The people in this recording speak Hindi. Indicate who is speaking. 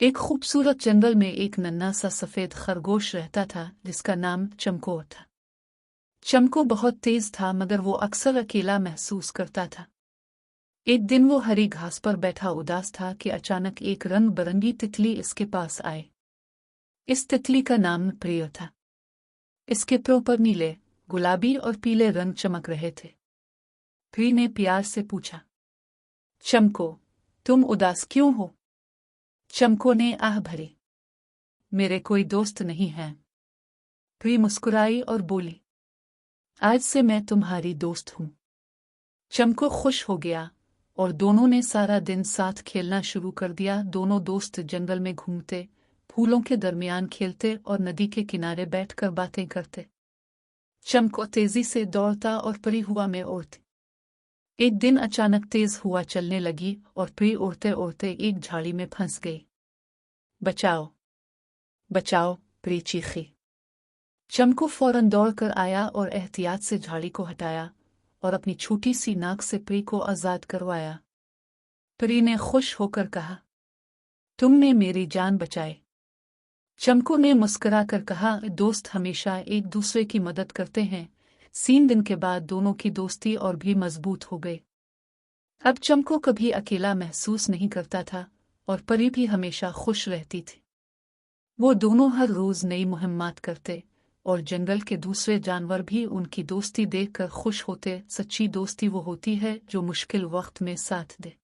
Speaker 1: एक खूबसूरत जंगल में एक नन्हा सा सफेद खरगोश रहता था जिसका नाम चमको था। चमको बहुत तेज था मगर वो अक्सर अकेला महसूस करता था। एक दिन वो हरी घास पर बैठा उदास था कि अचानक एक रंग बिरंगी तितली इसके पास आए। इस तितली का नाम प्रिय था। इसके पैरों पर नीले, गुलाबी और पीले रंग चमक रहे थे। प्रिय ने प्यार से पूछा, चमको, तुम उदास क्यों हो? चमको ने आह भरी, मेरे कोई दोस्त नहीं है। प्रिय मुस्कुराई और बोली, आज से मैं तुम्हारी दोस्त हूँ। चमको खुश हो गया और दोनों ने सारा दिन साथ खेलना शुरू कर दिया। दोनों दोस्त जंगल में घूमते, फूलों के दरमियान खेलते और नदी के किनारे बैठकर बातें करते। चमको तेजी से दौड़ता और परी हवा में उड़ती। एक दिन अचानक तेज हवा चलने लगी और परी उड़ते उड़ते एक झाड़ी में फंस गई। बचाओ, बचाओ, परी चीखी। चमको फौरन दौड़कर आया और एहतियात से झाड़ी को हटाया और अपनी छोटी सी नाक से परी को आजाद करवाया। परी ने खुश होकर कहा, तुमने मेरी जान बचाई। चमको ने मुस्कुराकर कहा, दोस्त हमेशा एक दूसरे की मदद करते हैं। 3 दिन के बाद दोनों की दोस्ती और भी मजबूत हो गई। अब चमको कभी अकेला महसूस नहीं करता था और परी भी हमेशा खुश रहती थी। वो दोनों हर रोज नई मुहिम्मात करते और जंगल के दूसरे जानवर भी उनकी दोस्ती देखकर खुश होते। सच्ची दोस्ती वो होती है जो मुश्किल वक्त में साथ दे।